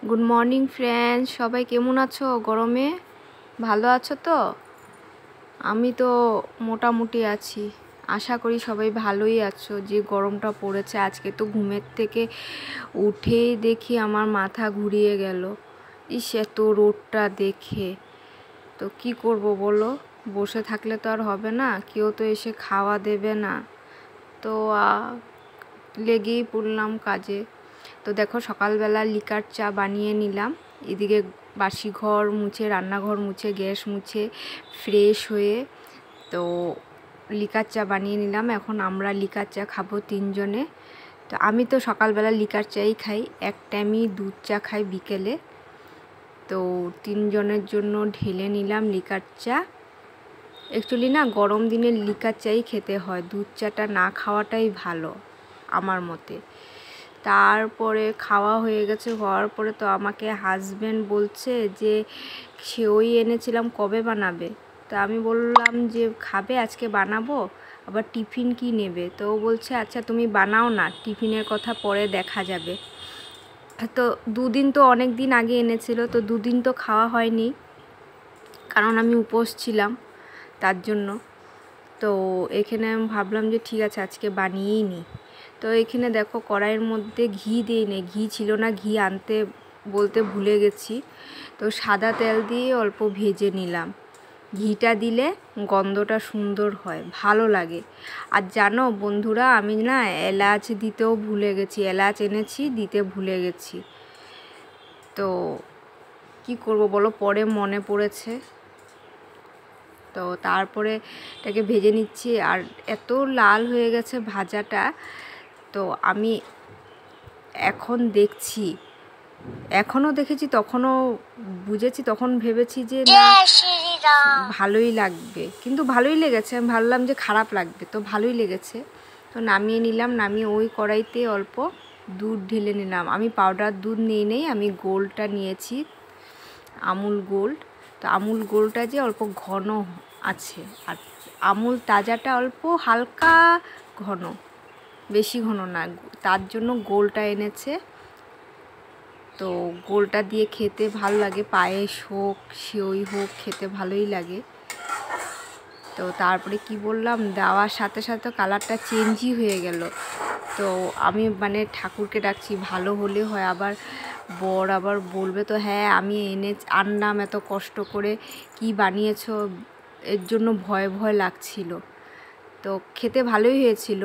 Good morning friends, সবাই কেমন আছো? গরমে ভালো আছো তো? আমি তো মোটামুটি আছি, আশা করি সবাই ভালোই আছো। যে গরমটা পড়েছে আজকে, তো ঘুমের থেকে উঠেই দেখি আমার মাথা ঘুরিয়ে গেল। ইস, এত রোদটা দেখে তো কি করব বলো? বসে থাকলে তো আর হবে না, কেউ তো এসে খাওয়া দেবে না, তো লেগেই পড়লাম কাজে। তো দেখো, সকালবেলা লিকার চা বানিয়ে নিলাম। এদিকে বাসি ঘর মুছে, রান্নাঘর মুছে, গ্যাস মুছে ফ্রেশ হয়ে তো লিকার চা বানিয়ে নিলাম। এখন আমরা লিকার চা খাবো 3 জনে। তো আমি তো সকালবেলা লিকার চাই খাই, এক টাইমই দুধ চা খাই বিকেলে। তো 3 জনের জন্য ঢেলে নিলাম লিকার চা। অ্যাকচুয়ালি না, গরম দিনে লিকার চাই খেতে হয়, দুধ চাটা না খাওয়াটাই ভালো আমার মতে। তারপরে খাওয়া হয়ে গেছে, হওয়ার পরে তো আমাকে হাজব্যান্ড বলছে যে সেওই এনেছিলাম, কবে বানাবে? তা আমি বললাম যে খাবে, আজকে বানাবো, আবার টিফিন কি নেবে? তো ও বলছে আচ্ছা তুমি বানাও না, টিফিনের কথা পরে দেখা যাবে। তো দুদিন তো অনেক দিন আগে এনেছিল, তো দুদিন তো খাওয়া হয়নি, কারণ আমি উপোস ছিলাম তার জন্য। তো এখানে আমি ভাবলাম যে ঠিক আছে আজকে বানিয়েই নিই। তো এখানে দেখো, কড়াইয়ের মধ্যে ঘি দিই নেই, ঘি ছিল না, ঘি আনতে বলতে ভুলে গেছি। তো সাদা তেল দিয়ে অল্প ভেজে নিলাম। ঘিটা দিলে গন্ধটা সুন্দর হয়, ভালো লাগে। আর জানো বন্ধুরা, আমি না এলাচ দিতেও ভুলে গেছি, এলাচ এনেছি, দিতে ভুলে গেছি। তো কি করব বলো, পরে মনে পড়েছে। তো তারপরে এটাকে ভেজে নিচ্ছি, আর এত লাল হয়ে গেছে ভাজাটা। তো আমি এখন দেখছি, এখনও দেখেছি, তখনও বুঝেছি, তখন ভেবেছি যে না ভালোই লাগবে, কিন্তু ভালোই লেগেছে। আমি ভাবলাম যে খারাপ লাগবে, তো ভালোই লেগেছে। তো নামিয়ে নিলাম, নামিয়ে ওই কড়াইতে অল্প দুধ ঢেলে নিলাম। আমি পাউডার দুধ নিয়ে নেই, আমি গোল্ডটা নিয়েছি, আমুল গোল্ড। তো আমুল গোল্ডটা যে অল্প ঘন আছে, আর আমুল তাজাটা অল্প হালকা ঘন, বেশি ঘন না, তার জন্য গোলটা এনেছে। তো গোলটা দিয়ে খেতে ভালো লাগে, পায়েস হোক সেওই হোক খেতে ভালোই লাগে। তো তারপরে কি বললাম, দেওয়ার সাথে সাথে কালারটা চেঞ্জই হয়ে গেল। তো আমি মানে ঠাকুরকে ডাকছি, ভালো হলে হয়, আবার বর আবার বলবে তো হ্যাঁ আমি আনলাম এত কষ্ট করে, কি বানিয়েছো, এর জন্য ভয় ভয় লাগছিল। তো খেতে ভালোই হয়েছিল,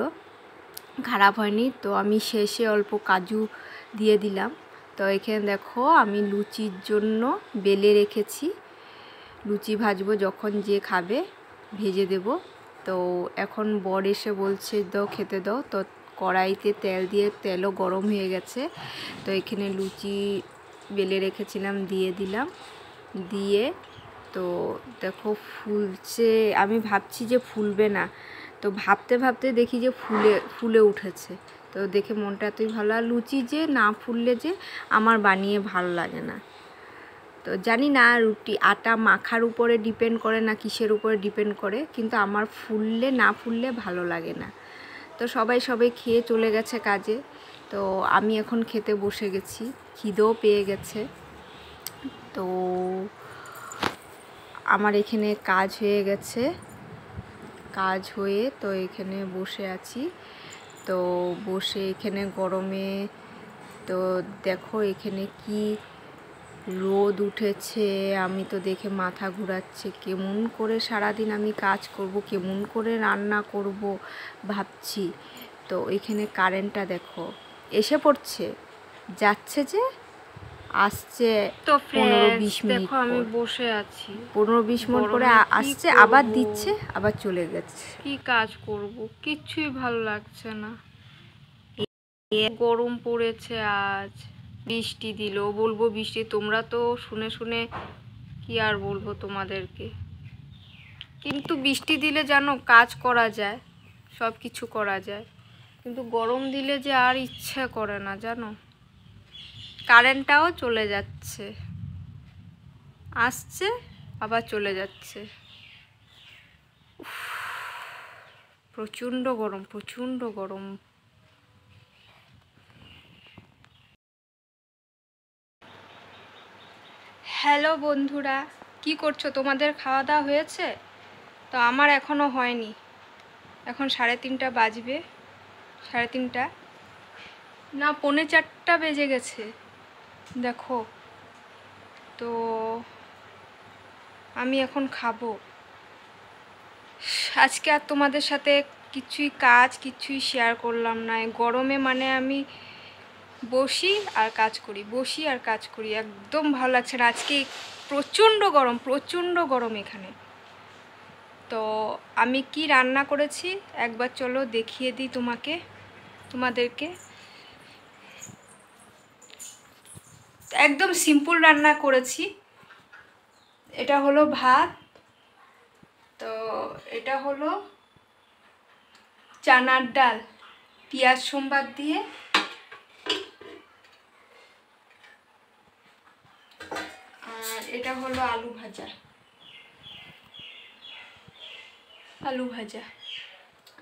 খারাপ হয়নি। তো আমি শেষে অল্প কাজু দিয়ে দিলাম। তো এখানে দেখো, আমি লুচির জন্য বেলে রেখেছি, লুচি ভাজবো, যখন যে খাবে ভেজে দেব। তো এখন বর এসে বলছে দাও খেতে দাও। তো কড়াইতে তেল দিয়ে, তেলও গরম হয়ে গেছে। তো এখানে লুচি বেলে রেখেছিলাম, দিয়ে দিলাম, দিয়ে তো দেখো ফুলছে। আমি ভাবছি যে ফুলবে না, তো ভাবতে ভাবতে দেখি যে ফুলে উঠেছে। তো দেখে মনটা এতই ভালো। আর লুচি যে না ফুললে যে আমার বানিয়ে ভালো লাগে না। তো জানি না রুটি আটা মাখার উপরে ডিপেন্ড করে না কিসের উপরে ডিপেন্ড করে, কিন্তু আমার ফুললে না ফুললে ভালো লাগে না। তো সবাই খেয়ে চলে গেছে কাজে। তো আমি এখন খেতে বসে গেছি, খিদেও পেয়ে গেছে। তো আমার এখানে কাজ হয়ে গেছে, কাজ হয়ে তো এখানে বসে আছি। তো বসে এখানে গরমে, তো দেখো এখানে কি রোদ উঠেছে, আমি তো দেখে মাথা ঘুরাচ্ছে। কেমন করে সারাদিন আমি কাজ করব, কেমন করে রান্না করব ভাবছি। তো এখানে কারেন্টটা দেখো এসে পড়ছে, যাচ্ছে যে আসছে। তো 15-20 মিনিট দেখো আমি বসে আছি, 15-20 মিনিট পরে আসছে, আবার দিচ্ছে, আবার চলে যাচ্ছে। কি কাজ করব, কিচ্ছুই ভালো লাগছে না। গরম পড়েছে, আজ বৃষ্টি দিল, বলবো বৃষ্টি, তোমরা তো শুনে শুনে কি আর বলবো তোমাদেরকে। কিন্তু বৃষ্টি দিলে জানো কাজ করা যায়, সব কিছু করা যায়, কিন্তু গরম দিলে যে আর ইচ্ছা করে না জানো। কারেন্টটাও চলে যাচ্ছে, আসছে আবার চলে যাচ্ছে। প্রচণ্ড গরম, প্রচণ্ড গরম। হ্যালো বন্ধুরা, কি করছো? তোমাদের খাওয়া দাওয়া হয়েছে? তো আমার এখনও হয়নি। এখন 3:30 বাজবে, 3:30 না 3:45 বেজে গেছে দেখো। তো আমি এখন খাবো। আজকে আর তোমাদের সাথে কিছুই শেয়ার করলাম না। গরমে মানে আমি বসি আর কাজ করি, একদম ভালো লাগছে না। আজকে প্রচণ্ড গরম এখানে। তো আমি কি রান্না করেছি একবার চলো দেখিয়ে দিই তোমাদেরকে। একদম সিম্পল রান্না করেছি। এটা হলো ভাত, তো এটা হলো চানার ডাল পেঁয়াজ সোমবার দিয়ে, আর এটা হলো আলু ভাজা।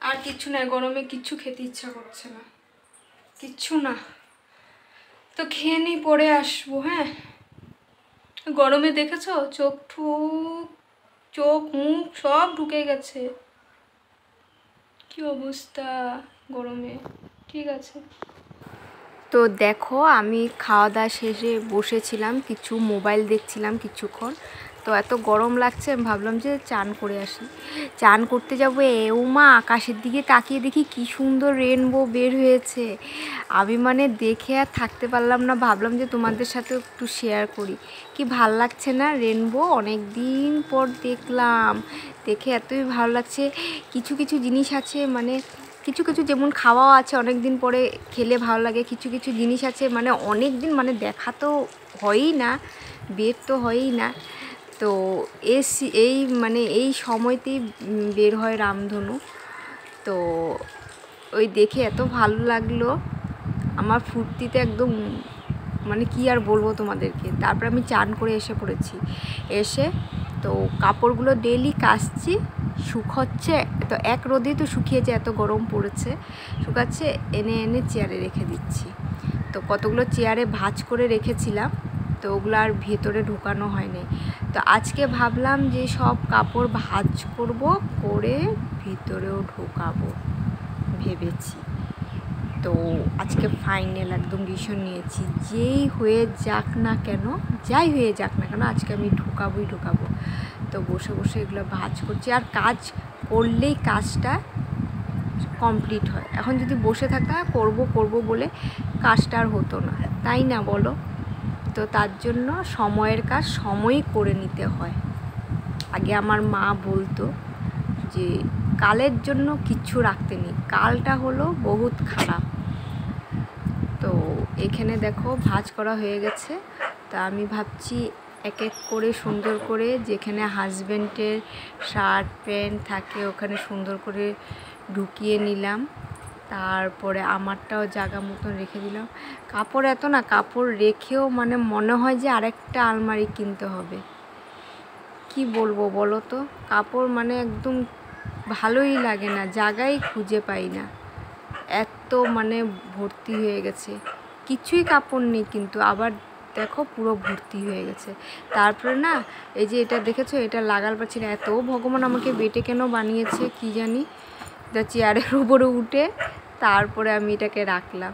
আর কিচ্ছু না, গরমে কিচ্ছু খেতে ইচ্ছা করছে না, কিচ্ছু না। তো খেয়ে নিই, পরে আসবো। হ্যাঁ, গরমে দেখেছো চোখ মুখ সব ঢুকে গেছে, কি অবস্থা গরমে। ঠিক আছে, তো দেখো আমি খাওয়া দাওয়া শেষে বসেছিলাম, কিছু মোবাইল দেখছিলাম কিছুক্ষণ। তো এত গরম লাগছে, আমি ভাবলাম যে চান করে আসি। চান করতে যাবো, মা আকাশের দিকে তাকিয়ে দেখি কি সুন্দর রেনবো বের হয়েছে। আমি মানে দেখে আর থাকতে পারলাম না, ভাবলাম যে তোমাদের সাথে একটু শেয়ার করি। কি ভাল লাগছে না রেনবো, অনেক দিন পর দেখলাম, দেখে এতই ভালো লাগছে। কিছু জিনিস আছে মানে কিছু যেমন খাওয়াও আছে, অনেক দিন পরে খেলে ভালো লাগে। কিছু জিনিস আছে মানে অনেক দিন মানে দেখা তো হয়ই না, বের তো হয়ই না। তো এই সময়তেই বের হয় রামধনু। তো ওই দেখে এত ভালো লাগলো, আমার ফুর্তিতে একদম মানে কি আর বলবো তোমাদেরকে। তারপর আমি চান করে এসে পড়েছি। তো কাপড়গুলো ডেইলি কাচছি, শুকোচ্ছে। তো এক রোদেই তো শুকিয়েছে, এত গরম পড়েছে। শুকাচ্ছে, এনে চেয়ারে রেখে দিচ্ছি। তো কতগুলো চেয়ারে ভাঁজ করে রেখেছিলাম, তো ওগুলো আর ভেতরে ঢোকানো হয়নি। তো আজকে ভাবলাম যে সব কাপড় ভাঁজ করে ভিতরেও ঢোকাবো ভেবেছি। তো আজকে ফাইনাল একদম ডিসিশন নিয়েছি, যাই হয়ে যাক না কেন আজকে আমি ঢোকাবো। তো বসে এগুলো ভাঁজ করছি, আর কাজ করলেই কাজটা কমপ্লিট হয়। এখন যদি বসে থাকা করব বলে কাজটা আর হতো না, তাই না বলো? তো তার জন্য সময়ের কাজ সময়ই করে নিতে হয়। আগে আমার মা বলতো যে কালের জন্য কিচ্ছু রাখতে নেই, কালটা হলো বহুত খারাপ। তো এখানে দেখো ভাঁজ করা হয়ে গেছে। তা আমি ভাবছি এক করে সুন্দর করে, যেখানে হাজব্যান্ডের শার্ট প্যান্ট থাকে ওখানে সুন্দর করে ঢুকিয়ে নিলাম। তারপরে আমারটাও জায়গা মতন রেখে দিলাম। কাপড় রেখেও মানে মনে হয় যে আরেকটা আলমারি কিনতে হবে। কি বলবো বলো তো, কাপড় মানে একদম ভালোই লাগে না, জায়গাই খুঁজে পাই না, এত মানে ভর্তি হয়ে গেছে। কিছুই কাপড় নেই, কিন্তু আবার দেখো পুরো ভর্তি হয়ে গেছে। তারপরে না, এই যে এটা দেখেছো, এটা লাগাল পাচ্ছি না। এত ভগবান আমাকে বেটে কেন বানিয়েছে কি জানি। চেয়ারের উপরে উঠে তারপরে আমি এটাকে রাখলাম।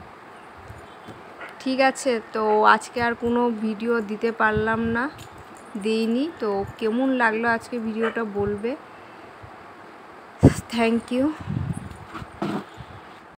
ঠিক আছে, তো আজকে আর কোনো ভিডিও দিতে পারলাম না, দিইনি। তো কেমন লাগলো আজকে ভিডিওটা বলবে। Thank you.